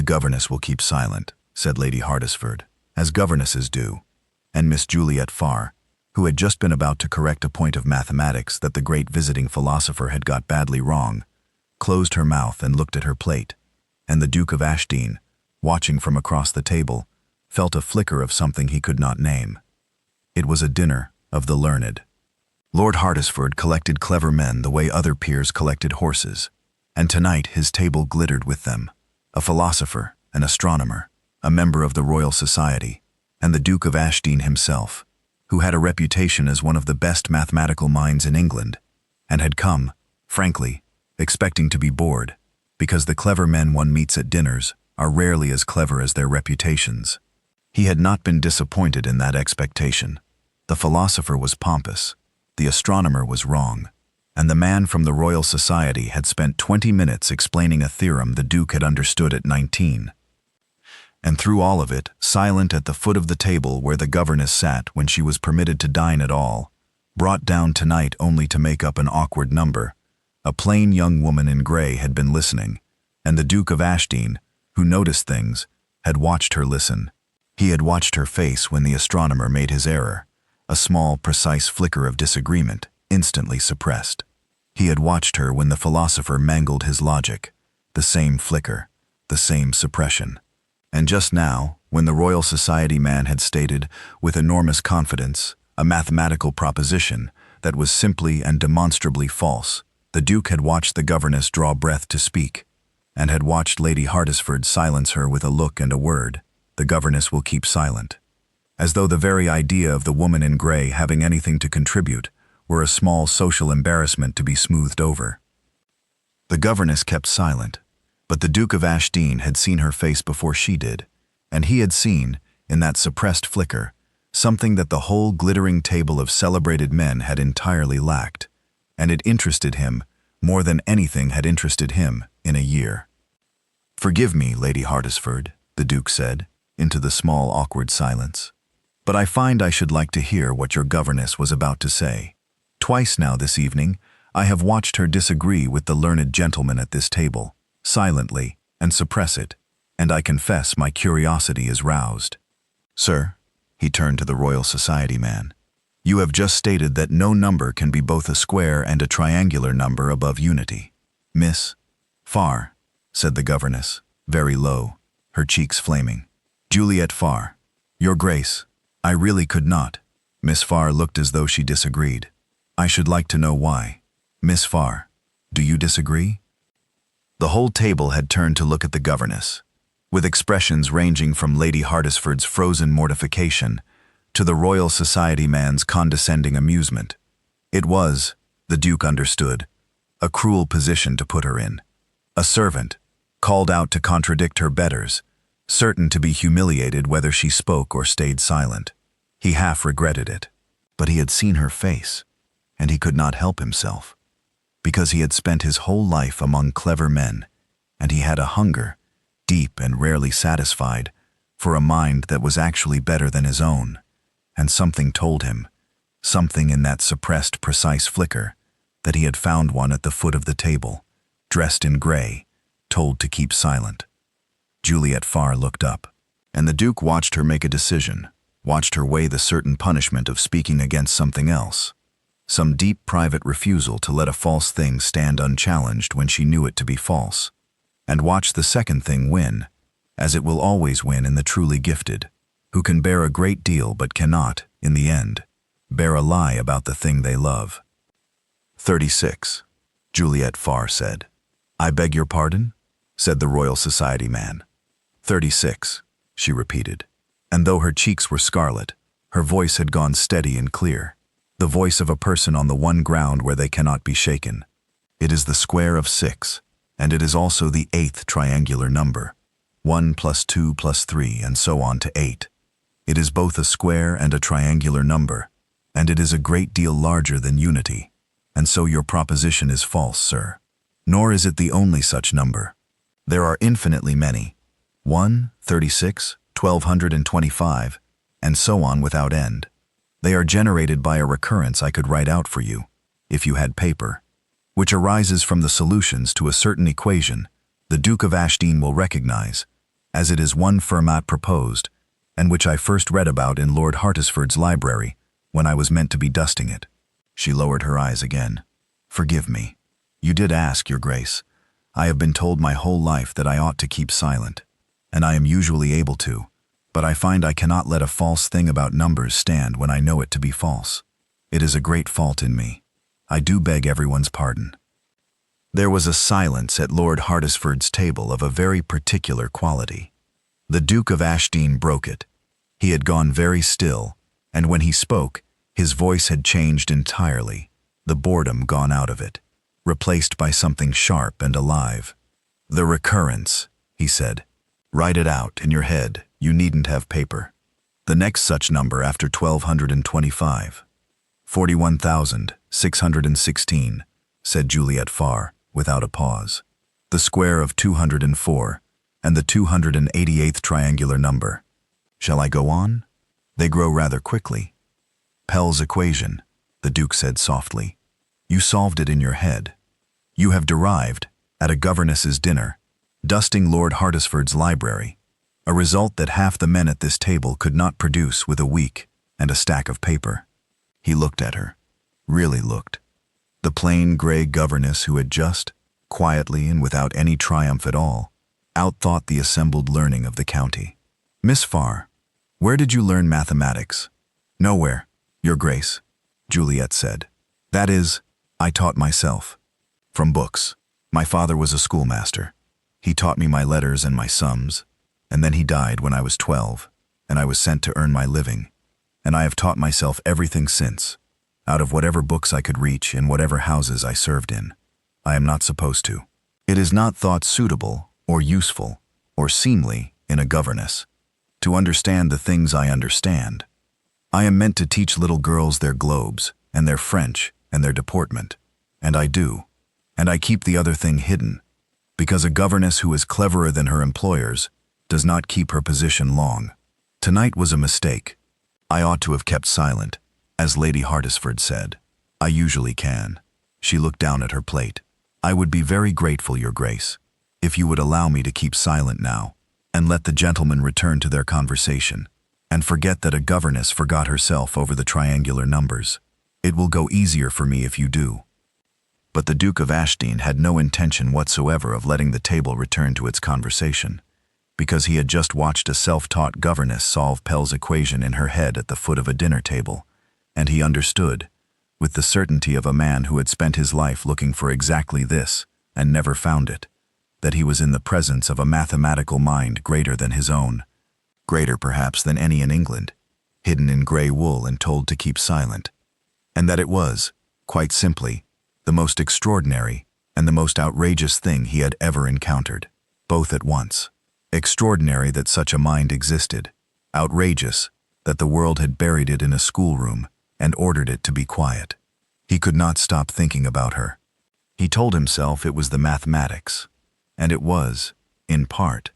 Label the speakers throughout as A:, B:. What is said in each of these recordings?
A: "The governess will keep silent," said Lady Hardisford, as governesses do, and Miss Juliet Farr, who had just been about to correct a point of mathematics that the great visiting philosopher had got badly wrong, closed her mouth and looked at her plate, and the Duke of Ashdean, watching from across the table, felt a flicker of something he could not name. It was a dinner of the learned. Lord Hardisford collected clever men the way other peers collected horses, and tonight his table glittered with them: a philosopher, an astronomer, a member of the Royal Society, and the Duke of Ashdean himself, who had a reputation as one of the best mathematical minds in England, and had come, frankly, expecting to be bored, because the clever men one meets at dinners are rarely as clever as their reputations. He had not been disappointed in that expectation. The philosopher was pompous, the astronomer was wrong, and the man from the Royal Society had spent 20 minutes explaining a theorem the Duke had understood at 19. And through all of it, silent at the foot of the table where the governess sat when she was permitted to dine at all, brought down tonight only to make up an awkward number, a plain young woman in grey had been listening, and the Duke of Ashdean, who noticed things, had watched her listen. He had watched her face when the astronomer made his error, a small, precise flicker of disagreement, instantly suppressed. He had watched her when the philosopher mangled his logic, the same flicker, the same suppression. And just now, when the Royal Society man had stated, with enormous confidence, a mathematical proposition that was simply and demonstrably false, the Duke had watched the governess draw breath to speak, and had watched Lady Hardisford silence her with a look and a word: "The governess will keep silent," as though the very idea of the woman in grey having anything to contribute were a small social embarrassment to be smoothed over. The governess kept silent, but the Duke of Ashdean had seen her face before she did, and he had seen, in that suppressed flicker, something that the whole glittering table of celebrated men had entirely lacked, and it interested him more than anything had interested him in a year. "Forgive me, Lady Hardisford," the Duke said, into the small awkward silence, "but I find I should like to hear what your governess was about to say. Twice now this evening I have watched her disagree with the learned gentleman at this table, silently, and suppress it, and I confess my curiosity is roused. Sir," he turned to the Royal Society man, "you have just stated that no number can be both a square and a triangular number above unity." "Miss Farr," said the governess, very low, her cheeks flaming. "Juliet Farr, Your Grace, I really could not." Miss Farr looked as though she disagreed. "I should like to know why. Miss Farr, do you disagree?" The whole table had turned to look at the governess, with expressions ranging from Lady Hardisford's frozen mortification to the Royal Society man's condescending amusement. It was, the Duke understood, a cruel position to put her in. A servant, called out to contradict her betters, certain to be humiliated whether she spoke or stayed silent. He half regretted it, but he had seen her face, and he could not help himself, because he had spent his whole life among clever men, and he had a hunger, deep and rarely satisfied, for a mind that was actually better than his own, and something told him, something in that suppressed, precise flicker, that he had found one at the foot of the table, dressed in grey, told to keep silent. Juliet Farr looked up, and the Duke watched her make a decision, watched her weigh the certain punishment of speaking against something else, some deep private refusal to let a false thing stand unchallenged when she knew it to be false, and watch the second thing win, as it will always win in the truly gifted, who can bear a great deal but cannot, in the end, bear a lie about the thing they love. 36, Juliet Farr said. "I beg your pardon?" said the Royal Society man. 36, she repeated, and though her cheeks were scarlet, her voice had gone steady and clear, the voice of a person on the one ground where they cannot be shaken. "It is the square of 6, and it is also the 8th triangular number, 1 plus 2 plus 3 and so on to 8. It is both a square and a triangular number, and it is a great deal larger than unity, and so your proposition is false, sir. Nor is it the only such number. There are infinitely many, 1, 36, 1225, and so on without end. They are generated by a recurrence I could write out for you, if you had paper, which arises from the solutions to a certain equation the Duke of Ashdean will recognize, as it is one Fermat proposed, and which I first read about in Lord Hartisford's library when I was meant to be dusting it." She lowered her eyes again. "Forgive me. You did ask, Your Grace. I have been told my whole life that I ought to keep silent, and I am usually able to, but I find I cannot let a false thing about numbers stand when I know it to be false. It is a great fault in me. I do beg everyone's pardon." There was a silence at Lord Hartisford's table of a very particular quality. The Duke of Ashdean broke it. He had gone very still, and when he spoke, his voice had changed entirely, the boredom gone out of it, replaced by something sharp and alive. "The recurrence," he said. "Write it out in your head. You needn't have paper. The next such number after 1225. 41,616, said Juliet Farr, without a pause. The square of 204, and the 288th triangular number. Shall I go on? They grow rather quickly. Pell's equation, the Duke said softly. You solved it in your head. You have derived, at a governess's dinner, dusting Lord Hartisford's library, a result that half the men at this table could not produce with a week and a stack of paper. He looked at her, really looked. The plain gray governess who had just, quietly and without any triumph at all, outthought the assembled learning of the county. "Miss Farr, where did you learn mathematics?" "Nowhere, Your Grace," Juliet said. "That is, I taught myself. From books. My father was a schoolmaster. He taught me my letters and my sums, and then he died when I was 12, and I was sent to earn my living, and I have taught myself everything since, out of whatever books I could reach in whatever houses I served in. I am not supposed to. It is not thought suitable, or useful, or seemly in a governess, to understand the things I understand. I am meant to teach little girls their globes, and their French, and their deportment, and I do, and I keep the other thing hidden, because a governess who is cleverer than her employers does not keep her position long. Tonight was a mistake. I ought to have kept silent, as Lady Hartisford said. I usually can." She looked down at her plate. "I would be very grateful, Your Grace, if you would allow me to keep silent now, and let the gentlemen return to their conversation, and forget that a governess forgot herself over the triangular numbers. It will go easier for me if you do." But the Duke of Ashdean had no intention whatsoever of letting the table return to its conversation, because he had just watched a self-taught governess solve Pell's equation in her head at the foot of a dinner table, and he understood, with the certainty of a man who had spent his life looking for exactly this and never found it, that he was in the presence of a mathematical mind greater than his own, greater perhaps than any in England, hidden in grey wool and told to keep silent, and that it was, quite simply, the most extraordinary and the most outrageous thing he had ever encountered, both at once. Extraordinary that such a mind existed, outrageous that the world had buried it in a schoolroom and ordered it to be quiet. He could not stop thinking about her. He told himself it was the mathematics, and it was, in part,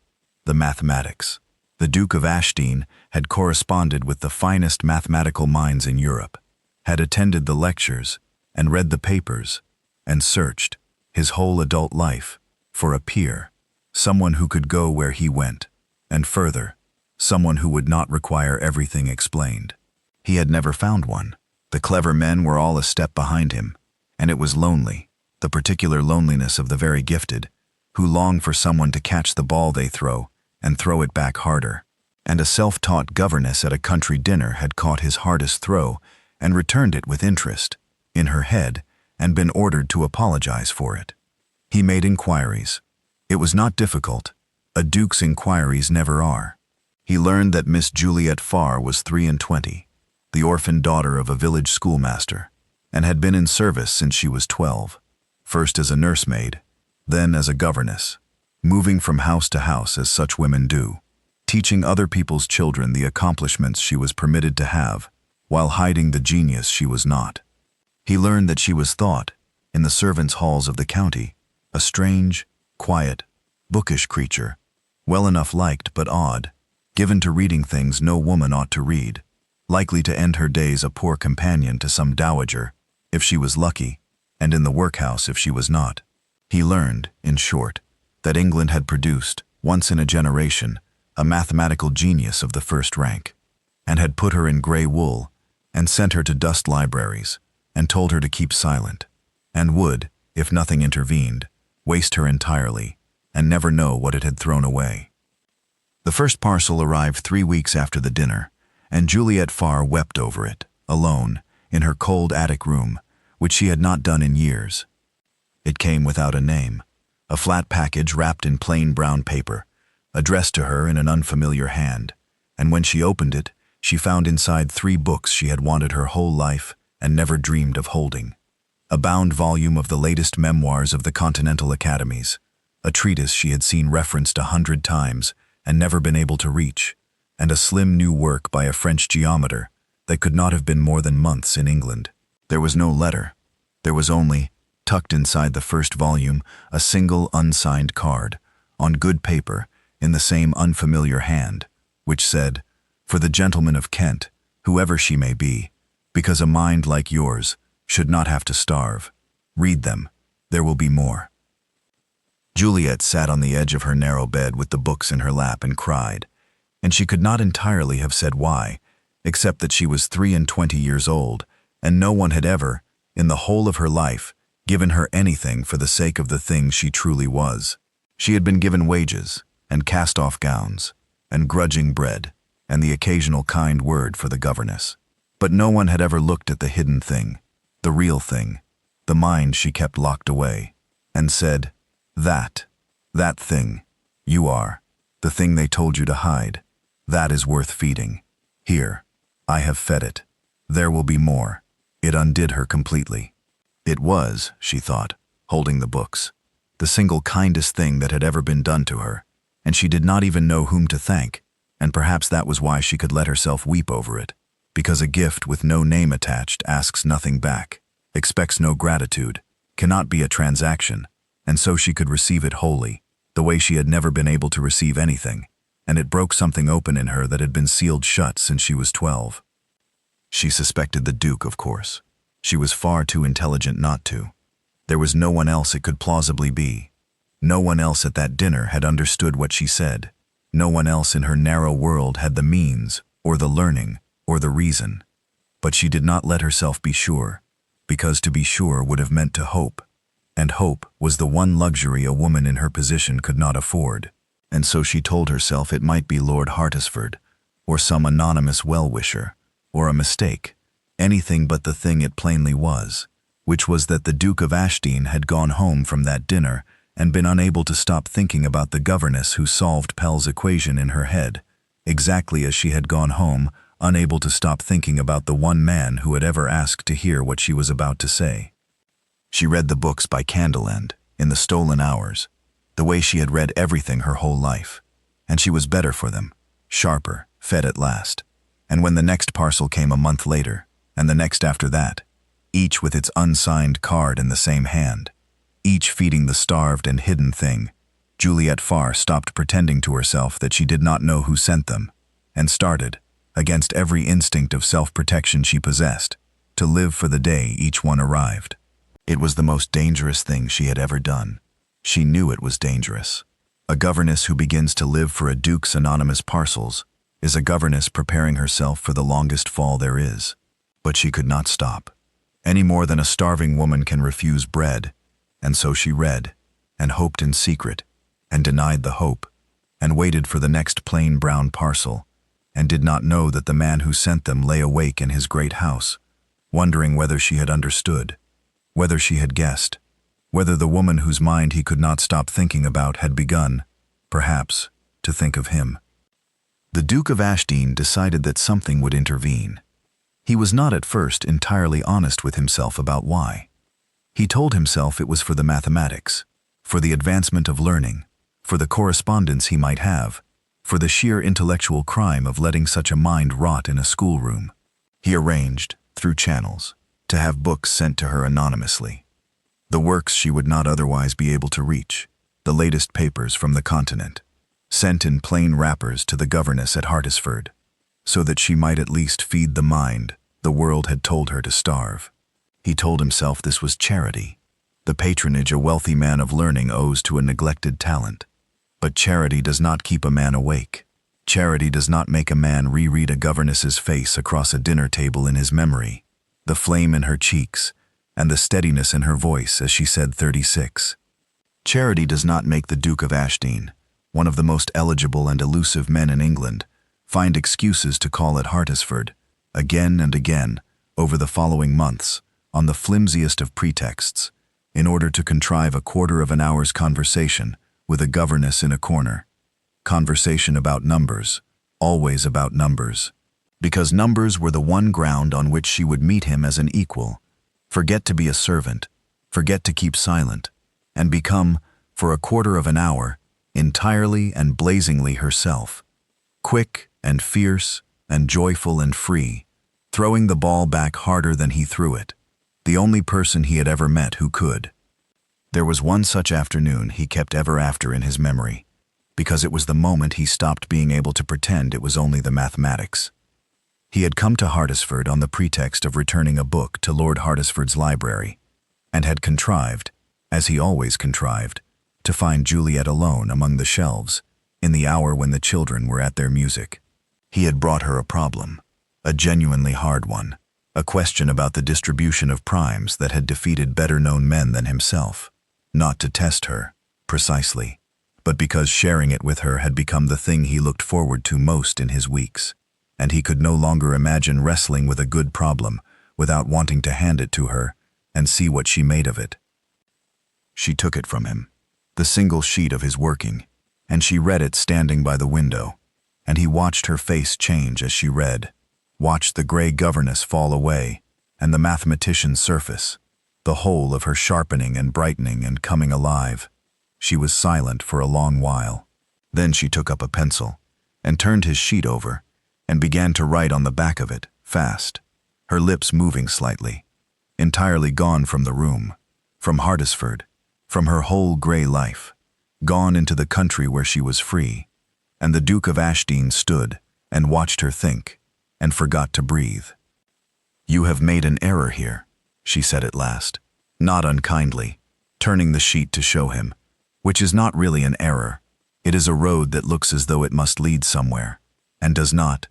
A: the mathematics. The Duke of Ashdean had corresponded with the finest mathematical minds in Europe, had attended the lectures and read the papers, and searched, his whole adult life, for a peer, someone who could go where he went, and further, someone who would not require everything explained. He had never found one. The clever men were all a step behind him, and it was lonely, the particular loneliness of the very gifted, who long for someone to catch the ball they throw and throw it back harder. And a self-taught governess at a country dinner had caught his hardest throw and returned it with interest, in her head, and been ordered to apologize for it. He made inquiries. It was not difficult. A duke's inquiries never are. He learned that Miss Juliet Farr was 23, the orphan daughter of a village schoolmaster, and had been in service since she was 12, first as a nursemaid, then as a governess, moving from house to house as such women do, teaching other people's children the accomplishments she was permitted to have, while hiding the genius she was not. He learned that she was thought, in the servants' halls of the county, a strange, quiet, bookish creature, well enough liked but odd, given to reading things no woman ought to read, likely to end her days a poor companion to some dowager, if she was lucky, and in the workhouse if she was not. He learned, in short, that England had produced, once in a generation, a mathematical genius of the first rank, and had put her in gray wool and sent her to dust libraries and told her to keep silent, and would, if nothing intervened, waste her entirely and never know what it had thrown away. The first parcel arrived 3 weeks after the dinner, and Juliet Farr wept over it, alone, in her cold attic room, which she had not done in years. It came without a name, a flat package wrapped in plain brown paper, addressed to her in an unfamiliar hand, and when she opened it, she found inside 3 books she had wanted her whole life and never dreamed of holding. A bound volume of the latest memoirs of the Continental Academies, a treatise she had seen referenced 100 times and never been able to reach, and a slim new work by a French geometer that could not have been more than months in England. There was no letter. There was only, tucked inside the first volume, a single unsigned card, on good paper, in the same unfamiliar hand, which said, "For the gentleman of Kent, whoever she may be, because a mind like yours should not have to starve. Read them. There will be more." Juliet sat on the edge of her narrow bed with the books in her lap and cried, and she could not entirely have said why, except that she was 23 years old, and no one had ever, in the whole of her life, given her anything for the sake of the thing she truly was. She had been given wages, and cast-off gowns, and grudging bread, and the occasional kind word for the governess. But no one had ever looked at the hidden thing, the real thing, the mind she kept locked away, and said, that thing, you are, the thing they told you to hide, that is worth feeding. Here, I have fed it. There will be more. It undid her completely. It was, she thought, holding the books, the single kindest thing that had ever been done to her, and she did not even know whom to thank, and perhaps that was why she could let herself weep over it, because a gift with no name attached asks nothing back, expects no gratitude, cannot be a transaction, and so she could receive it wholly, the way she had never been able to receive anything, and it broke something open in her that had been sealed shut since she was 12. She suspected the Duke, of course. She was far too intelligent not to. There was no one else it could plausibly be. No one else at that dinner had understood what she said. No one else in her narrow world had the means, or the learning, or the reason. But she did not let herself be sure, because to be sure would have meant to hope, and hope was the one luxury a woman in her position could not afford, and so she told herself it might be Lord Hartisford, or some anonymous well-wisher, or a mistake, anything but the thing it plainly was, which was that the Duke of Ashdean had gone home from that dinner and been unable to stop thinking about the governess who solved Pell's equation in her head, exactly as she had gone home, unable to stop thinking about the one man who had ever asked to hear what she was about to say. She read the books by candle-end, in the stolen hours, the way she had read everything her whole life, and she was better for them, sharper, fed at last. And when the next parcel came a month later, and the next after that, each with its unsigned card in the same hand, each feeding the starved and hidden thing, Juliet Farr stopped pretending to herself that she did not know who sent them, and started, against every instinct of self-protection she possessed, to live for the day each one arrived. It was the most dangerous thing she had ever done. She knew it was dangerous. A governess who begins to live for a duke's anonymous parcels is a governess preparing herself for the longest fall there is. But she could not stop, any more than a starving woman can refuse bread, and so she read, and hoped in secret, and denied the hope, and waited for the next plain brown parcel, and did not know that the man who sent them lay awake in his great house, wondering whether she had understood, whether she had guessed, whether the woman whose mind he could not stop thinking about had begun, perhaps, to think of him. The Duke of Ashdean decided that something would intervene. He was not at first entirely honest with himself about why. He told himself it was for the mathematics, for the advancement of learning, for the correspondence he might have, for the sheer intellectual crime of letting such a mind rot in a schoolroom. He arranged, through channels, to have books sent to her anonymously. The works she would not otherwise be able to reach, the latest papers from the continent, sent in plain wrappers to the governess at Hartisford, so that she might at least feed the mind the world had told her to starve. He told himself this was charity, the patronage a wealthy man of learning owes to a neglected talent. But charity does not keep a man awake. Charity does not make a man reread a governess's face across a dinner table in his memory, the flame in her cheeks, and the steadiness in her voice as she said 36. Charity does not make the Duke of Ashdean, one of the most eligible and elusive men in England, find excuses to call at Hartisford, again and again, over the following months, on the flimsiest of pretexts, in order to contrive a quarter of an hour's conversation with a governess in a corner. Conversation about numbers, always about numbers, because numbers were the one ground on which she would meet him as an equal, forget to be a servant, forget to keep silent, and become, for a quarter of an hour, entirely and blazingly herself, quick and fierce and joyful and free, throwing the ball back harder than he threw it, the only person he had ever met who could. There was one such afternoon he kept ever after in his memory, because it was the moment he stopped being able to pretend it was only the mathematics. He had come to Hartisford on the pretext of returning a book to Lord Hartisford's library, and had contrived, as he always contrived, to find Juliet alone among the shelves, in the hour when the children were at their music. He had brought her a problem, a genuinely hard one, a question about the distribution of primes that had defeated better-known men than himself, not to test her, precisely, but because sharing it with her had become the thing he looked forward to most in his weeks, and he could no longer imagine wrestling with a good problem without wanting to hand it to her and see what she made of it. She took it from him, the single sheet of his working, and she read it standing by the window, and he watched her face change as she read, watched the gray governess fall away, and the mathematician surface, the whole of her sharpening and brightening and coming alive. She was silent for a long while. Then she took up a pencil, and turned his sheet over, and began to write on the back of it, fast, her lips moving slightly, entirely gone from the room, from Hartisford, from her whole gray life, gone into the country where she was free, and the Duke of Ashdean stood and watched her think, and forgot to breathe. "You have made an error here," she said at last, not unkindly, turning the sheet to show him, which is not really an error. It is a road that looks as though it must lead somewhere, and does not.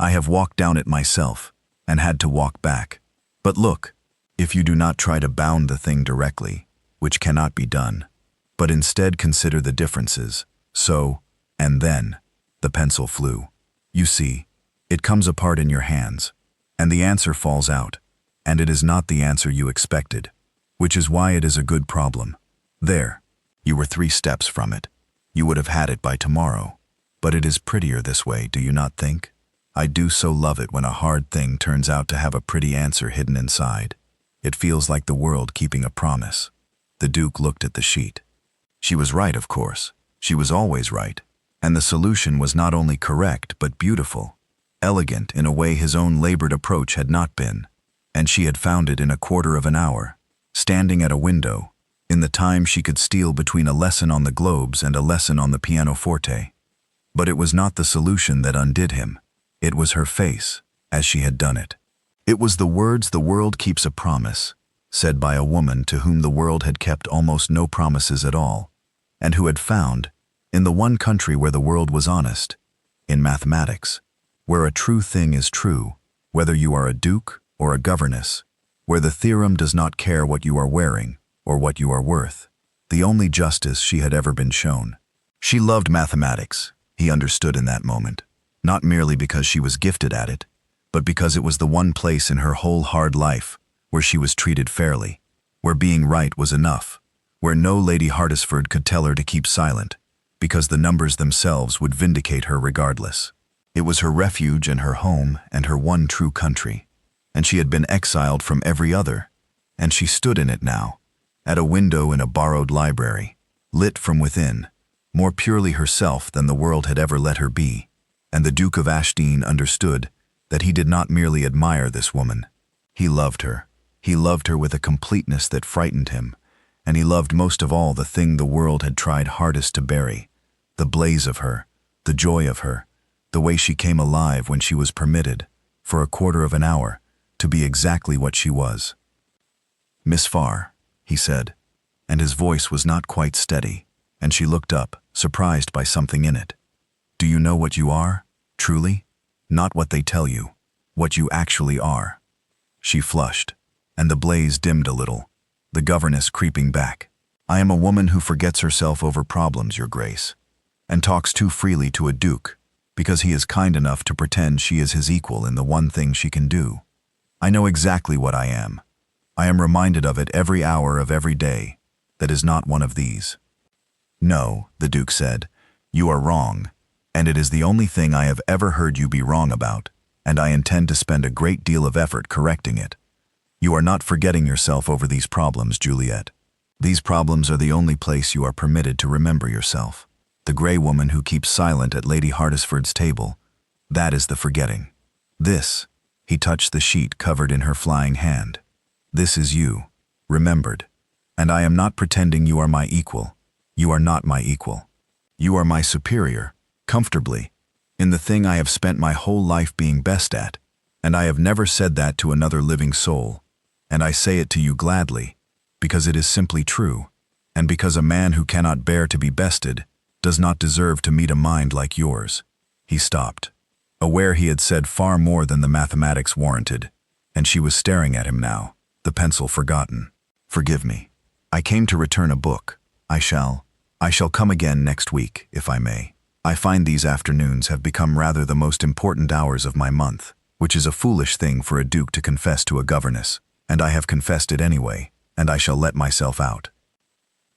A: I have walked down it myself, and had to walk back. But look, if you do not try to bound the thing directly, which cannot be done, but instead consider the differences, so, and then, the pencil flew. You see, it comes apart in your hands, and the answer falls out, and it is not the answer you expected, which is why it is a good problem. There. You were 3 steps from it. You would have had it by tomorrow. But it is prettier this way, do you not think? I do so love it when a hard thing turns out to have a pretty answer hidden inside. It feels like the world keeping a promise. The Duke looked at the sheet. She was right, of course. She was always right. And the solution was not only correct, but beautiful, elegant in a way his own labored approach had not been. And she had found it in a quarter of an hour, standing at a window, in the time she could steal between a lesson on the globes and a lesson on the pianoforte. But it was not the solution that undid him. It was her face, as she had done it. It was the words "the world keeps a promise," said by a woman to whom the world had kept almost no promises at all, and who had found, in the one country where the world was honest, in mathematics, where a true thing is true, whether you are a duke or a governess, where the theorem does not care what you are wearing, or what you are worth, the only justice she had ever been shown. She loved mathematics, he understood in that moment, not merely because she was gifted at it, but because it was the one place in her whole hard life where she was treated fairly, where being right was enough, where no Lady Hartisford could tell her to keep silent, because the numbers themselves would vindicate her regardless. It was her refuge and her home and her one true country, and she had been exiled from every other, and she stood in it now, at a window in a borrowed library, lit from within, more purely herself than the world had ever let her be, and the Duke of Ashdean understood that he did not merely admire this woman. He loved her. He loved her with a completeness that frightened him, and he loved most of all the thing the world had tried hardest to bury, the blaze of her, the joy of her, the way she came alive when she was permitted, for a quarter of an hour, to be exactly what she was. "Miss Farr," he said, and his voice was not quite steady, and she looked up, surprised by something in it. "Do you know what you are?" Truly? Not what they tell you, what you actually are. She flushed, and the blaze dimmed a little, the governess creeping back. I am a woman who forgets herself over problems, Your Grace, and talks too freely to a duke because he is kind enough to pretend she is his equal in the one thing she can do. I know exactly what I am. I am reminded of it every hour of every day. That is not one of these. No, the duke said, you are wrong, and it is the only thing I have ever heard you be wrong about, and I intend to spend a great deal of effort correcting it. You are not forgetting yourself over these problems, Juliet. These problems are the only place you are permitted to remember yourself. The gray woman who keeps silent at Lady Hardisford's table, that is the forgetting. This, he touched the sheet covered in her flying hand. This is you, remembered. And I am not pretending you are my equal. You are not my equal. You are my superior, comfortably, in the thing I have spent my whole life being best at, and I have never said that to another living soul, and I say it to you gladly, because it is simply true, and because a man who cannot bear to be bested does not deserve to meet a mind like yours. He stopped, aware he had said far more than the mathematics warranted, and she was staring at him now, the pencil forgotten. Forgive me. I came to return a book. I shall come again next week, if I may. I find these afternoons have become rather the most important hours of my month, which is a foolish thing for a duke to confess to a governess, and I have confessed it anyway, and I shall let myself out.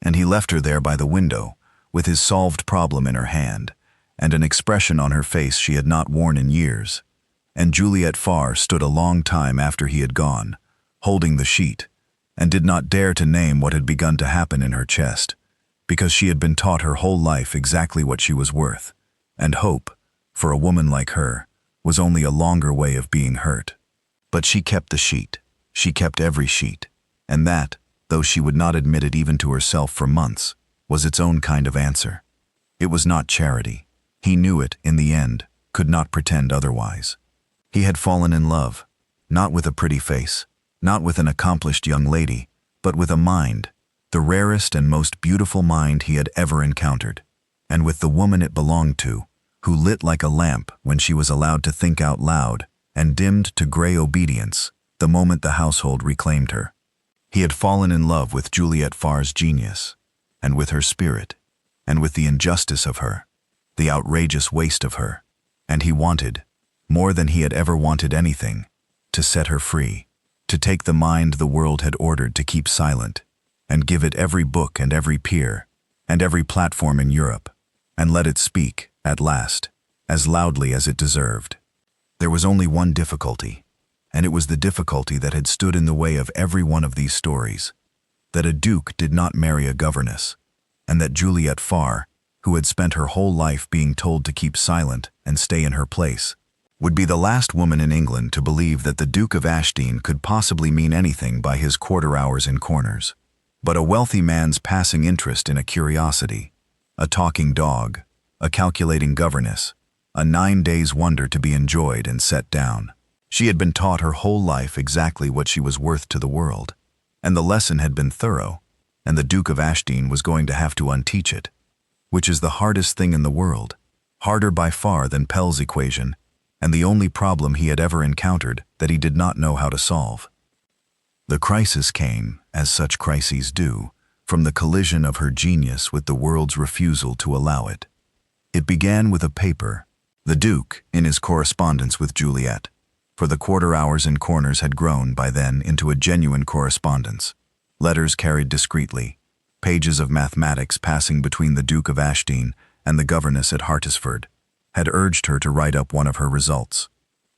A: And he left her there by the window, with his solved problem in her hand, and an expression on her face she had not worn in years. And Juliet Farr stood a long time after he had gone, holding the sheet, and did not dare to name what had begun to happen in her chest, because she had been taught her whole life exactly what she was worth, and hope, for a woman like her, was only a longer way of being hurt. But she kept the sheet. She kept every sheet, and that, though she would not admit it even to herself for months, was its own kind of answer. It was not charity. He knew it, in the end, could not pretend otherwise. He had fallen in love, not with a pretty face, not with an accomplished young lady, but with a mind, the rarest and most beautiful mind he had ever encountered, and with the woman it belonged to, who lit like a lamp when she was allowed to think out loud, and dimmed to gray obedience the moment the household reclaimed her. He had fallen in love with Juliet Farr's genius, and with her spirit, and with the injustice of her, the outrageous waste of her, and he wanted, more than he had ever wanted anything, to set her free, to take the mind the world had ordered to keep silent, and give it every book and every peer, and every platform in Europe, and let it speak, at last, as loudly as it deserved. There was only one difficulty, and it was the difficulty that had stood in the way of every one of these stories, that a duke did not marry a governess, and that Juliet Farr, who had spent her whole life being told to keep silent and stay in her place, would be the last woman in England to believe that the Duke of Ashdean could possibly mean anything by his quarter hours in corners, but a wealthy man's passing interest in a curiosity, a talking dog, a calculating governess, a 9 days' wonder to be enjoyed and set down. She had been taught her whole life exactly what she was worth to the world, and the lesson had been thorough, and the Duke of Ashdean was going to have to unteach it, which is the hardest thing in the world, harder by far than Pell's equation, and the only problem he had ever encountered that he did not know how to solve. The crisis came, as such crises do, from the collision of her genius with the world's refusal to allow it. It began with a paper. The Duke, in his correspondence with Juliet, for the quarter hours in corners had grown by then into a genuine correspondence, letters carried discreetly, pages of mathematics passing between the Duke of Ashdean and the governess at Hartisford, had urged her to write up one of her results,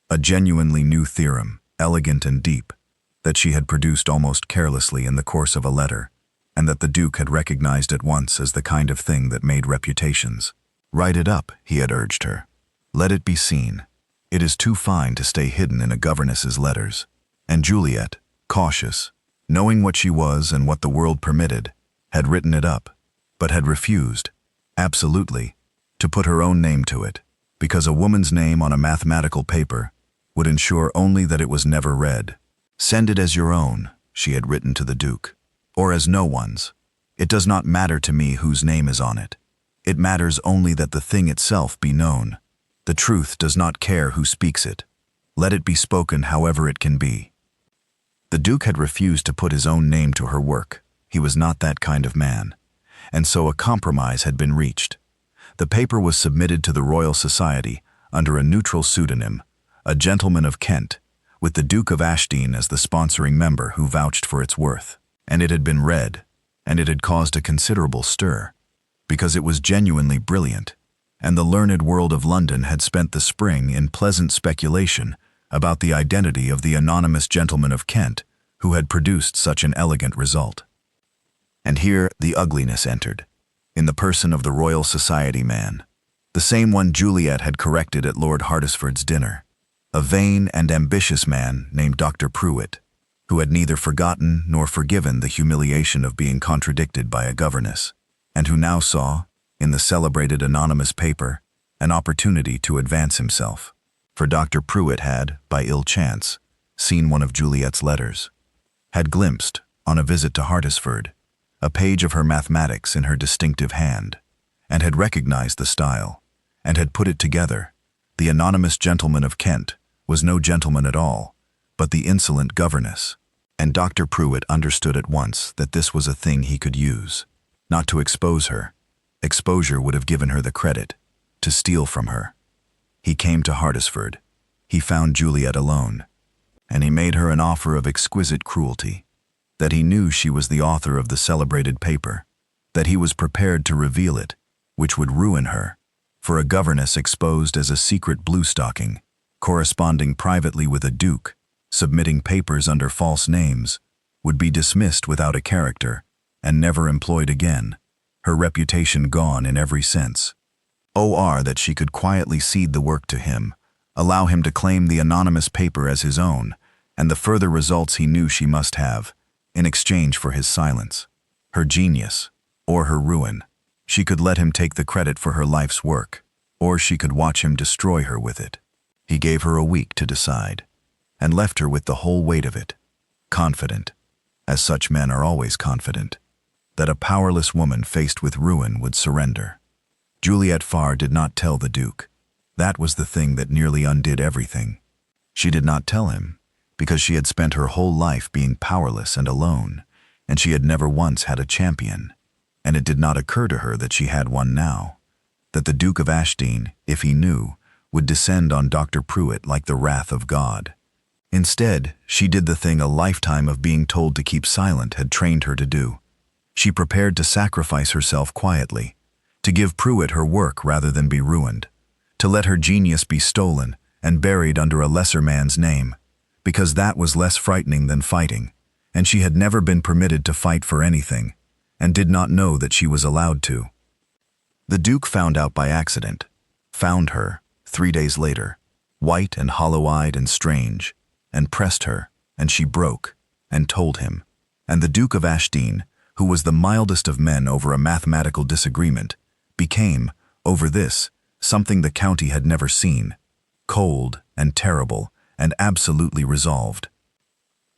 A: a genuinely new theorem, elegant and deep, that she had produced almost carelessly in the course of a letter, and that the Duke had recognized at once as the kind of thing that made reputations. Write it up, he had urged her. Let it be seen. It is too fine to stay hidden in a governess's letters. And Juliet, cautious, knowing what she was and what the world permitted, had written it up, but had refused, absolutely, to put her own name to it, because a woman's name on a mathematical paper would ensure only that it was never read. Send it as your own, she had written to the Duke, or as no one's. It does not matter to me whose name is on it. It matters only that the thing itself be known. The truth does not care who speaks it. Let it be spoken however it can be. The Duke had refused to put his own name to her work. He was not that kind of man. And so a compromise had been reached. The paper was submitted to the Royal Society under a neutral pseudonym, a gentleman of Kent, with the Duke of Ashdean as the sponsoring member who vouched for its worth. And it had been read, and it had caused a considerable stir, because it was genuinely brilliant, and the learned world of London had spent the spring in pleasant speculation about the identity of the anonymous gentleman of Kent who had produced such an elegant result. And here the ugliness entered, in the person of the Royal Society man, the same one Juliet had corrected at Lord Hardisford's dinner, a vain and ambitious man named Dr. Pruitt, who had neither forgotten nor forgiven the humiliation of being contradicted by a governess, and who now saw, in the celebrated anonymous paper, an opportunity to advance himself. For Dr. Pruitt had, by ill chance, seen one of Juliet's letters, had glimpsed, on a visit to Hardisford, a page of her mathematics in her distinctive hand, and had recognized the style, and had put it together. The anonymous gentleman of Kent was no gentleman at all, but the insolent governess, and Dr. Pruitt understood at once that this was a thing he could use, not to expose her. Exposure would have given her the credit, to steal from her. He came to Hardisford. He found Juliet alone, and he made her an offer of exquisite cruelty, that he knew she was the author of the celebrated paper, that he was prepared to reveal it, which would ruin her, for a governess exposed as a secret bluestocking, corresponding privately with a duke, submitting papers under false names, would be dismissed without a character, and never employed again, her reputation gone in every sense. That she could quietly cede the work to him, allow him to claim the anonymous paper as his own, and the further results he knew she must have, in exchange for his silence, her genius, or her ruin. She could let him take the credit for her life's work, or she could watch him destroy her with it. He gave her a week to decide, and left her with the whole weight of it, confident, as such men are always confident, that a powerless woman faced with ruin would surrender. Juliet Farr did not tell the Duke. That was the thing that nearly undid everything. She did not tell him, because she had spent her whole life being powerless and alone, and she had never once had a champion, and it did not occur to her that she had one now, that the Duke of Ashdean, if he knew, would descend on Dr. Pruitt like the wrath of God. Instead, she did the thing a lifetime of being told to keep silent had trained her to do. She prepared to sacrifice herself quietly, to give Pruitt her work rather than be ruined, to let her genius be stolen and buried under a lesser man's name, because that was less frightening than fighting, and she had never been permitted to fight for anything, and did not know that she was allowed to. The Duke found out by accident, found her, 3 days later, white and hollow-eyed and strange, and pressed her, and she broke, and told him. And the Duke of Ashdean, who was the mildest of men over a mathematical disagreement, became, over this, something the county had never seen, cold and terrible and absolutely resolved.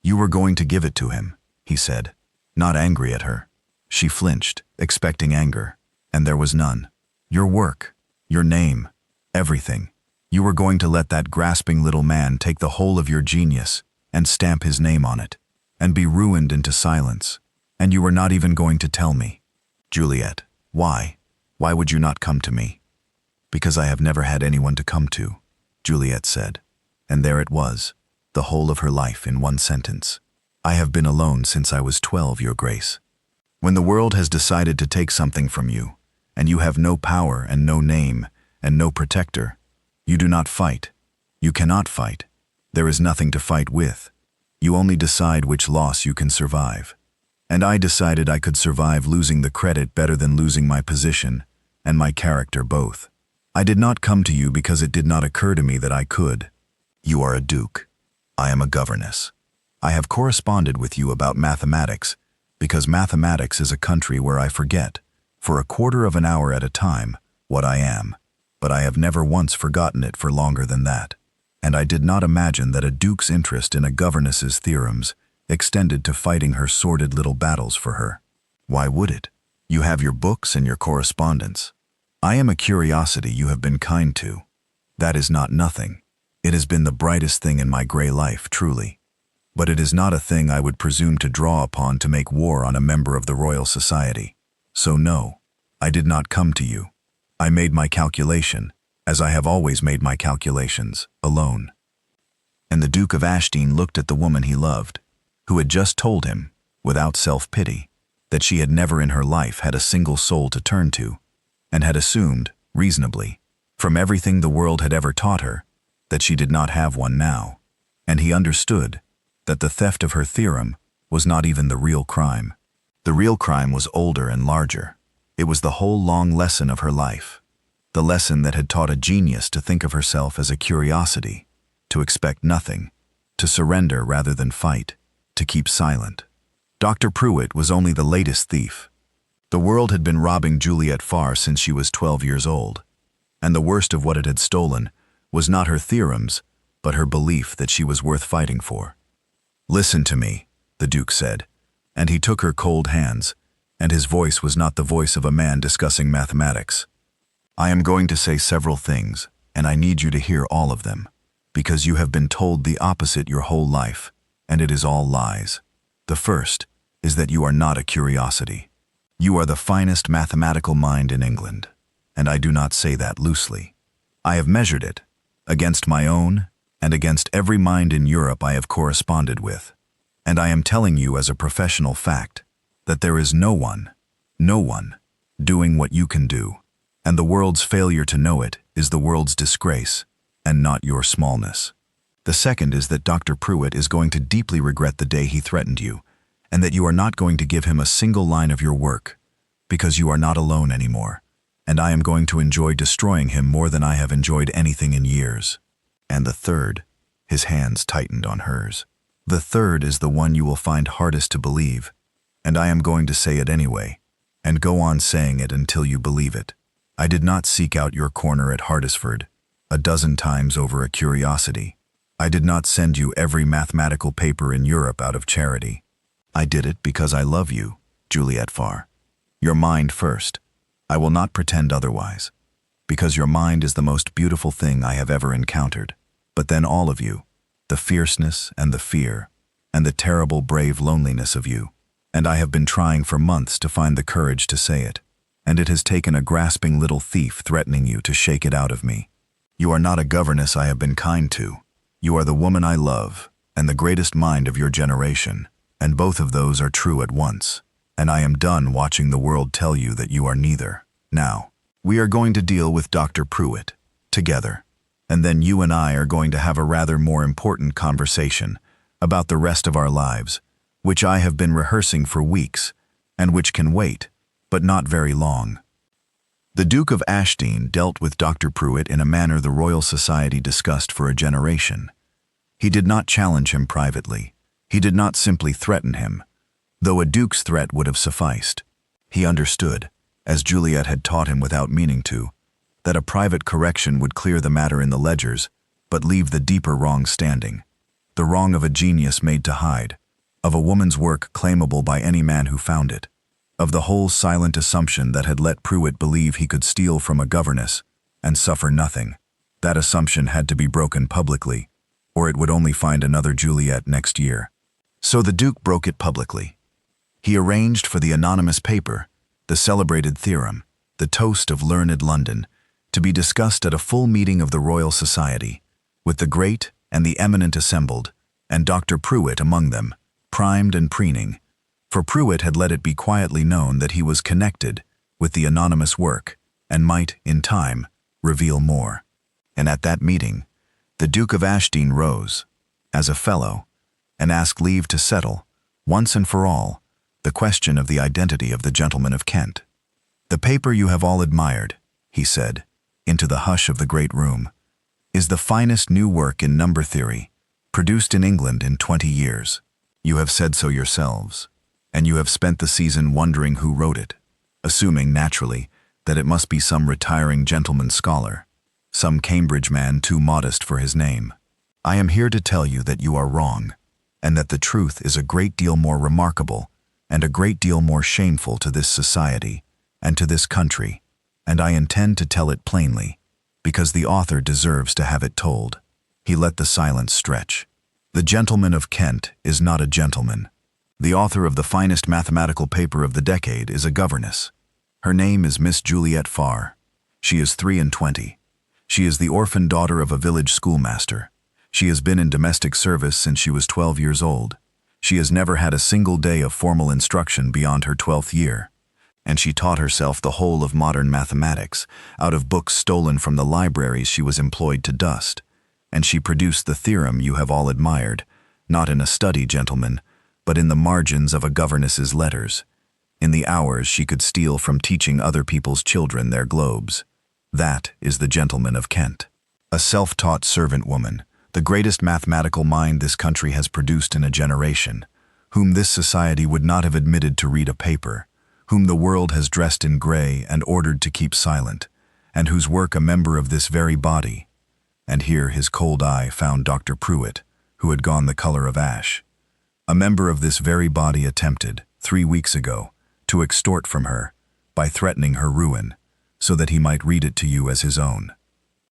A: "You were going to give it to him," he said, not angry at her. She flinched, expecting anger, and there was none. "Your work, your name, everything. You were going to let that grasping little man take the whole of your genius and stamp his name on it, and be ruined into silence, and you were not even going to tell me. Juliet, why? Why would you not come to me?" "Because I have never had anyone to come to," Juliet said, and there it was, the whole of her life in one sentence. "I have been alone since I was 12, Your Grace. When the world has decided to take something from you, and you have no power and no name and no protector, you do not fight. You cannot fight. There is nothing to fight with. You only decide which loss you can survive. And I decided I could survive losing the credit better than losing my position and my character both. I did not come to you because it did not occur to me that I could. You are a duke. I am a governess. I have corresponded with you about mathematics because mathematics is a country where I forget, for a quarter of an hour at a time, what I am, but I have never once forgotten it for longer than that. And I did not imagine that a duke's interest in a governess's theorems extended to fighting her sordid little battles for her. Why would it? You have your books and your correspondence. I am a curiosity you have been kind to. That is not nothing. It has been the brightest thing in my gray life, truly. But it is not a thing I would presume to draw upon to make war on a member of the Royal Society. So no, I did not come to you. I made my calculation, as I have always made my calculations, alone." And the Duke of Ashdean looked at the woman he loved, who had just told him, without self-pity, that she had never in her life had a single soul to turn to, and had assumed, reasonably, from everything the world had ever taught her, that she did not have one now. And he understood that the theft of her theorem was not even the real crime. The real crime was older and larger. It was the whole long lesson of her life, the lesson that had taught a genius to think of herself as a curiosity, to expect nothing, to surrender rather than fight, to keep silent. Dr. Pruitt was only the latest thief. The world had been robbing Juliet Farr since she was 12 years old, and the worst of what it had stolen was not her theorems, but her belief that she was worth fighting for. "Listen to me," the Duke said, and he took her cold hands, and his voice was not the voice of a man discussing mathematics. "I am going to say several things, and I need you to hear all of them, because you have been told the opposite your whole life, and it is all lies. The first is that you are not a curiosity. You are the finest mathematical mind in England, and I do not say that loosely. I have measured it, against my own, and against every mind in Europe I have corresponded with, and I am telling you as a professional fact that there is no one, doing what you can do, and the world's failure to know it is the world's disgrace, and not your smallness. The second is that Dr. Pruitt is going to deeply regret the day he threatened you, and that you are not going to give him a single line of your work, because you are not alone anymore, and I am going to enjoy destroying him more than I have enjoyed anything in years. And the third," his hands tightened on hers, "the third is the one you will find hardest to believe, and I am going to say it anyway, and go on saying it until you believe it. I did not seek out your corner at Hardisford, a dozen times over a curiosity. I did not send you every mathematical paper in Europe out of charity. I did it because I love you, Juliet Farr. Your mind first. I will not pretend otherwise, because your mind is the most beautiful thing I have ever encountered. But then all of you, the fierceness and the fear, and the terrible brave loneliness of you, and I have been trying for months to find the courage to say it, and it has taken a grasping little thief threatening you to shake it out of me. You are not a governess I have been kind to. You are the woman I love, and the greatest mind of your generation, and both of those are true at once, and I am done watching the world tell you that you are neither. Now, we are going to deal with Dr. Pruitt, together, and then you and I are going to have a rather more important conversation about the rest of our lives, which I have been rehearsing for weeks, and which can wait, but not very long." The Duke of Ashdean dealt with Dr. Pruitt in a manner the Royal Society discussed for a generation. He did not challenge him privately. He did not simply threaten him, though a duke's threat would have sufficed. He understood, as Juliet had taught him without meaning to, that a private correction would clear the matter in the ledgers, but leave the deeper wrong standing. The wrong of a genius made to hide, of a woman's work claimable by any man who found it, of the whole silent assumption that had let Pruitt believe he could steal from a governess and suffer nothing. That assumption had to be broken publicly, or it would only find another Juliet next year. So the Duke broke it publicly. He arranged for the anonymous paper, the celebrated theorem, the toast of learned London, to be discussed at a full meeting of the Royal Society, with the great and the eminent assembled, and Dr. Pruitt among them, primed and preening, for Pruitt had let it be quietly known that he was connected with the anonymous work, and might, in time, reveal more. And at that meeting, the Duke of Ashdean rose, as a fellow, and asked leave to settle, once and for all, the question of the identity of the gentleman of Kent. "The paper you have all admired," he said, into the hush of the great room, "is the finest new work in number theory, produced in England in 20 years. You have said so yourselves, and you have spent the season wondering who wrote it, assuming, naturally, that it must be some retiring gentleman scholar, some Cambridge man too modest for his name. I am here to tell you that you are wrong, and that the truth is a great deal more remarkable and a great deal more shameful to this society and to this country, and I intend to tell it plainly, because the author deserves to have it told. He let the silence stretch. The gentleman of Kent is not a gentleman. The author of the finest mathematical paper of the decade is a governess. Her name is Miss Juliet Farr. She is 23. She is the orphan daughter of a village schoolmaster. She has been in domestic service since she was 12 years old. She has never had a single day of formal instruction beyond her 12th year. And she taught herself the whole of modern mathematics, out of books stolen from the libraries she was employed to dust. And she produced the theorem you have all admired, not in a study, gentlemen, but in the margins of a governess's letters, in the hours she could steal from teaching other people's children their globes. That is the gentleman of Kent. A self-taught servant woman, the greatest mathematical mind this country has produced in a generation, whom this society would not have admitted to read a paper, whom the world has dressed in gray and ordered to keep silent, and whose work a member of this very body. And here his cold eye found Dr. Pruitt, who had gone the color of ash. A member of this very body attempted, 3 weeks ago, to extort from her, by threatening her ruin, so that he might read it to you as his own.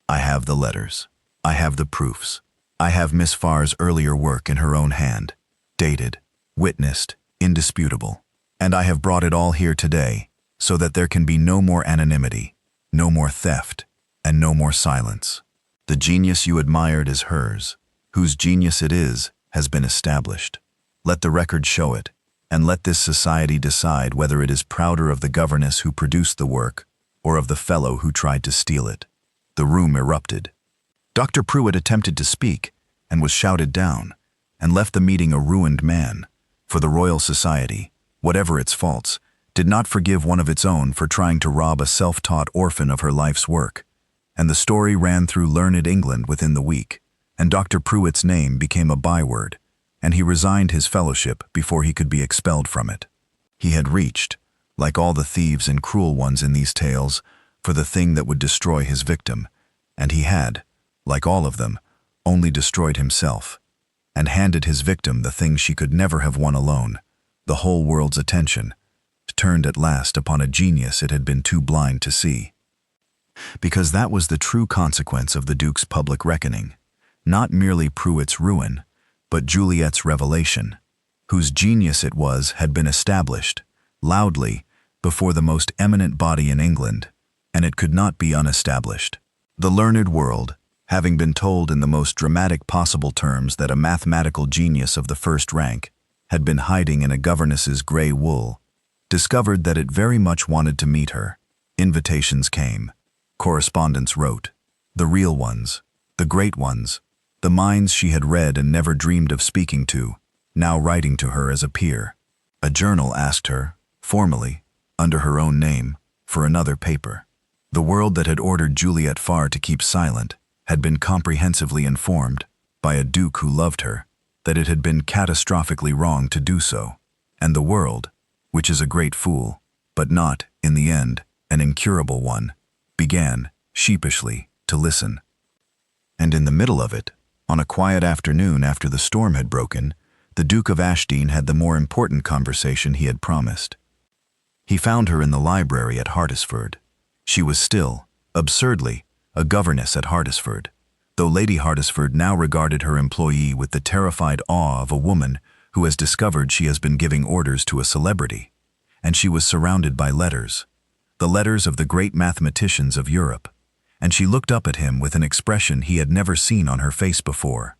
A: I have the letters. I have the proofs. I have Miss Farr's earlier work in her own hand, dated, witnessed, indisputable. And I have brought it all here today, so that there can be no more anonymity, no more theft, and no more silence. The genius you admired is hers. Whose genius it is has been established. Let the record show it, and let this society decide whether it is prouder of the governess who produced the work or of the fellow who tried to steal it. The room erupted. Dr. Pruitt attempted to speak and was shouted down, and left the meeting a ruined man, for the Royal Society, whatever its faults, did not forgive one of its own for trying to rob a self-taught orphan of her life's work. And the story ran through learned England within the week, and Dr. Pruitt's name became a byword, and he resigned his fellowship before he could be expelled from it. He had reached, like all the thieves and cruel ones in these tales, for the thing that would destroy his victim, and he had, like all of them, only destroyed himself, and handed his victim the thing she could never have won alone, the whole world's attention, turned at last upon a genius it had been too blind to see. Because that was the true consequence of the Duke's public reckoning, not merely Pruitt's ruin, but Juliet's revelation, whose genius it was had been established, loudly, before the most eminent body in England, and it could not be unestablished. The learned world, having been told in the most dramatic possible terms that a mathematical genius of the first rank had been hiding in a governess's gray wool, discovered that it very much wanted to meet her. Invitations came. Correspondents wrote. The real ones, the great ones, the minds she had read and never dreamed of speaking to, now writing to her as a peer. A journal asked her, formally, under her own name, for another paper. The world that had ordered Juliet Farr to keep silent had been comprehensively informed, by a duke who loved her, that it had been catastrophically wrong to do so. And the world, which is a great fool, but not, in the end, an incurable one, began, sheepishly, to listen. And in the middle of it, on a quiet afternoon after the storm had broken, the Duke of Ashdean had the more important conversation he had promised. He found her in the library at Hardisford. She was still, absurdly, a governess at Hardisford, though Lady Hardisford now regarded her employee with the terrified awe of a woman who has discovered she has been giving orders to a celebrity, and she was surrounded by letters, the letters of the great mathematicians of Europe, and she looked up at him with an expression he had never seen on her face before.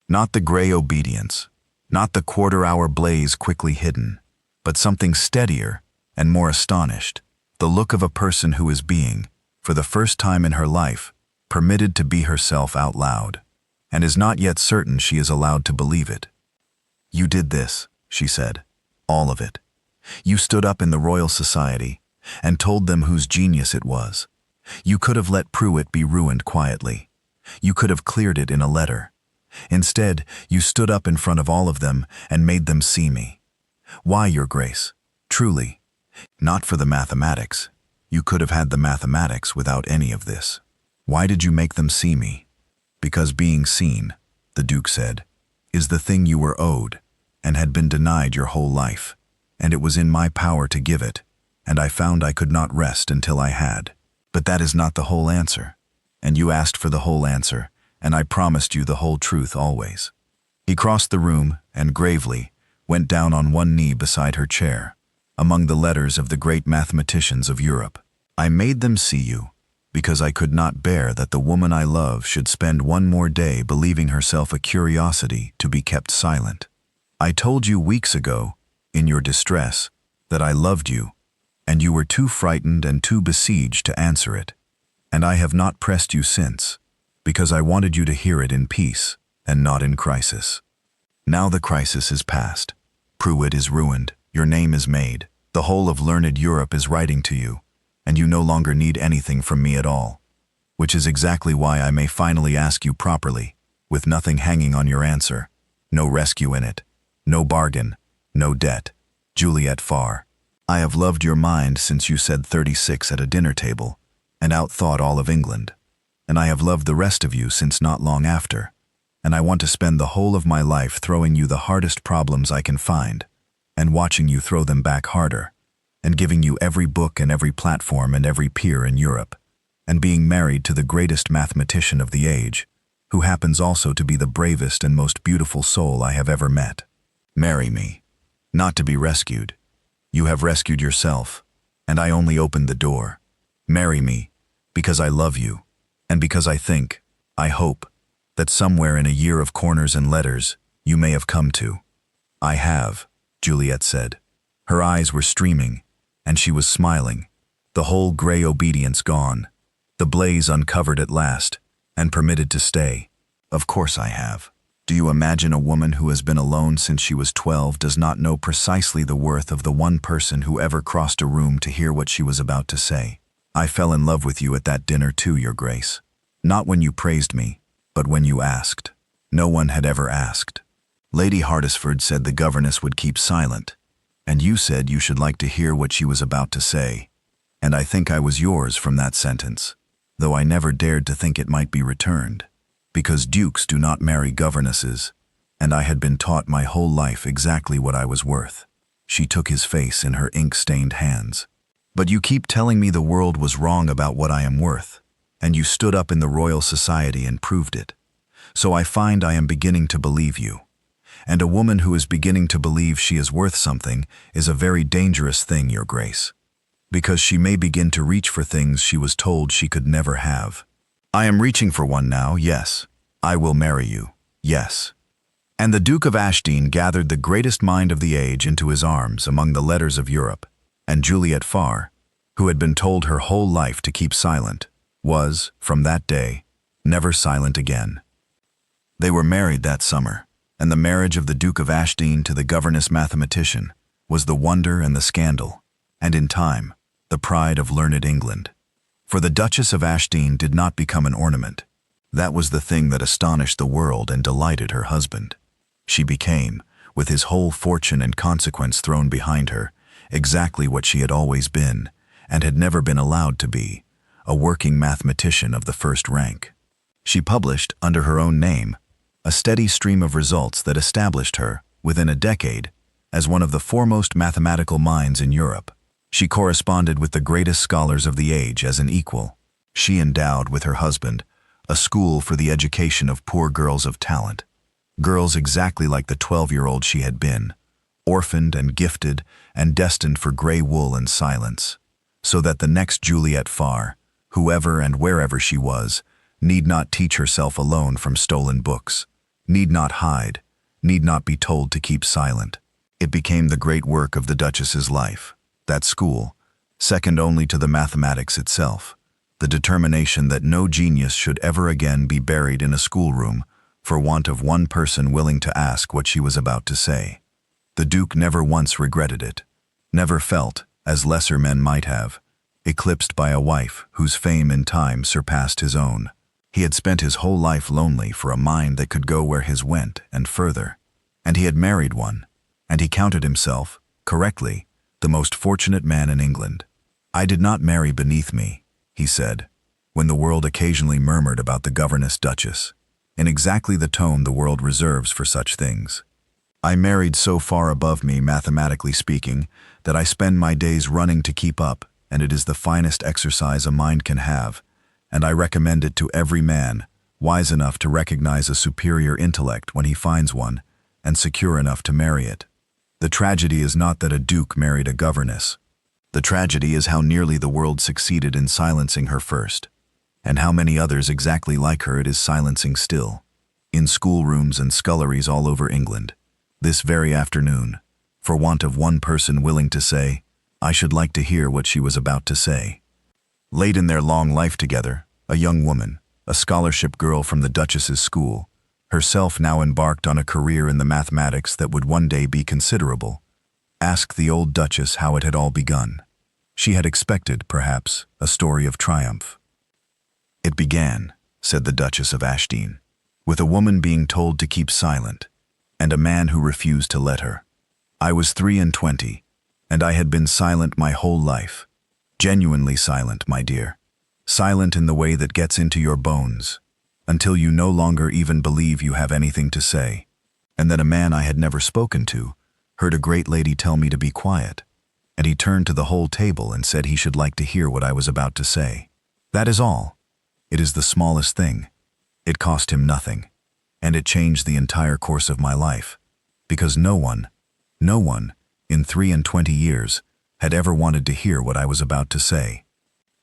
A: Not the gray obedience, not the quarter-hour blaze quickly hidden, but something steadier and more astonished, the look of a person who is being, for the first time in her life, permitted to be herself out loud, and is not yet certain she is allowed to believe it. You did this, she said, all of it. You stood up in the Royal Society and told them whose genius it was. You could have let Pruitt be ruined quietly. You could have cleared it in a letter. Instead, you stood up in front of all of them and made them see me. Why, Your Grace? Truly, not for the mathematics. You could have had the mathematics without any of this. Why did you make them see me? Because being seen, the Duke said, is the thing you were owed, and had been denied your whole life, and it was in my power to give it, and I found I could not rest until I had. But that is not the whole answer. and you asked for the whole answer, and I promised you the whole truth always." He crossed the room and gravely went down on one knee beside her chair, among the letters of the great mathematicians of Europe. "I made them see you, because I could not bear that the woman I love should spend one more day believing herself a curiosity to be kept silent. I told you weeks ago, in your distress, that I loved you, and you were too frightened and too besieged to answer it. And I have not pressed you since, because I wanted you to hear it in peace and not in crisis. Now the crisis is past. Pruitt is ruined, your name is made, the whole of learned Europe is writing to you, and you no longer need anything from me at all, which is exactly why I may finally ask you properly, with nothing hanging on your answer, no rescue in it, no bargain, no debt. Juliet Farr, I have loved your mind since you said 36 at a dinner table, and outthought all of England, and I have loved the rest of you since not long after, and I want to spend the whole of my life throwing you the hardest problems I can find, and watching you throw them back harder, and giving you every book and every platform and every peer in Europe, and being married to the greatest mathematician of the age, who happens also to be the bravest and most beautiful soul I have ever met. Marry me, not to be rescued. You have rescued yourself, and I only opened the door. Marry me, because I love you, and because I think, I hope, that somewhere in a year of corners and letters, you may have come to." "I have," Juliet said. Her eyes were streaming, and she was smiling, the whole gray obedience gone, the blaze uncovered at last, and permitted to stay. "Of course I have. Do you imagine a woman who has been alone since she was 12 does not know precisely the worth of the one person who ever crossed a room to hear what she was about to say? I fell in love with you at that dinner too, Your Grace. Not when you praised me, but when you asked. No one had ever asked. Lady Hardisford said the governess would keep silent, and you said you should like to hear what she was about to say, and I think I was yours from that sentence, though I never dared to think it might be returned, because dukes do not marry governesses, and I had been taught my whole life exactly what I was worth." She took his face in her ink-stained hands. "But you keep telling me the world was wrong about what I am worth, and you stood up in the Royal Society and proved it. So I find I am beginning to believe you. And a woman who is beginning to believe she is worth something is a very dangerous thing, Your Grace, because she may begin to reach for things she was told she could never have. I am reaching for one now, yes. I will marry you, yes." And the Duke of Ashdean gathered the greatest mind of the age into his arms among the letters of Europe, and Juliet Farr, who had been told her whole life to keep silent, was, from that day, never silent again. They were married that summer, and the marriage of the Duke of Ashdean to the governess mathematician was the wonder and the scandal, and in time, the pride of learned England. For the Duchess of Ashdean did not become an ornament. That was the thing that astonished the world and delighted her husband. She became, with his whole fortune and consequence thrown behind her, exactly what she had always been, and had never been allowed to be, a working mathematician of the first rank. She published, under her own name, a steady stream of results that established her, within a decade, as one of the foremost mathematical minds in Europe. She corresponded with the greatest scholars of the age as an equal. She endowed, with her husband, a school for the education of poor girls of talent, girls exactly like the 12-year-old she had been, orphaned and gifted and destined for gray wool and silence, so that the next Juliet Farr, whoever and wherever she was, need not teach herself alone from stolen books, need not hide, need not be told to keep silent. It became the great work of the Duchess's life, that school, second only to the mathematics itself, the determination that no genius should ever again be buried in a schoolroom for want of one person willing to ask what she was about to say. The Duke never once regretted it, never felt, as lesser men might have, eclipsed by a wife whose fame in time surpassed his own. He had spent his whole life lonely for a mind that could go where his went and further, and he had married one, and he counted himself, correctly, the most fortunate man in England. "I did not marry beneath me," he said, when the world occasionally murmured about the governess Duchess, in exactly the tone the world reserves for such things. "I married so far above me, mathematically speaking, that I spend my days running to keep up, and it is the finest exercise a mind can have, and I recommend it to every man, wise enough to recognize a superior intellect when he finds one, and secure enough to marry it. The tragedy is not that a duke married a governess. The tragedy is how nearly the world succeeded in silencing her first, and how many others exactly like her it is silencing still. In schoolrooms and sculleries all over England, this very afternoon, for want of one person willing to say, "I should like to hear what she was about to say." Late in their long life together, a young woman, a scholarship girl from the Duchess's school, herself now embarked on a career in the mathematics that would one day be considerable, asked the old Duchess how it had all begun. She had expected, perhaps, a story of triumph. "It began," said the Duchess of Ashdean, "with a woman being told to keep silent, and a man who refused to let her. I was 23, and I had been silent my whole life. Genuinely silent, my dear. Silent in the way that gets into your bones, until you no longer even believe you have anything to say. And then a man I had never spoken to heard a great lady tell me to be quiet, and he turned to the whole table and said he should like to hear what I was about to say. That is all. It is the smallest thing. It cost him nothing, and it changed the entire course of my life, because no one, in 23 years, had ever wanted to hear what I was about to say."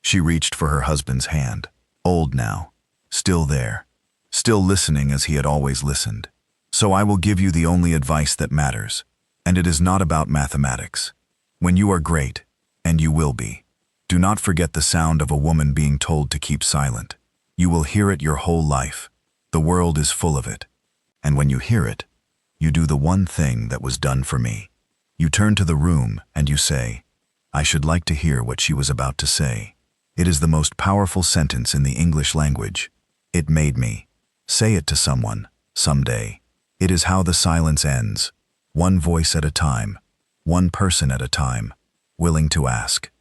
A: She reached for her husband's hand, old now, still there, still listening as he had always listened. "So I will give you the only advice that matters, and it is not about mathematics. When you are great, and you will be, do not forget the sound of a woman being told to keep silent. You will hear it your whole life. The world is full of it. And when you hear it, you do the one thing that was done for me. You turn to the room and you say, 'I should like to hear what she was about to say.' It is the most powerful sentence in the English language. It made me. Say it to someone, someday. It is how the silence ends, one voice at a time, one person at a time, willing to ask.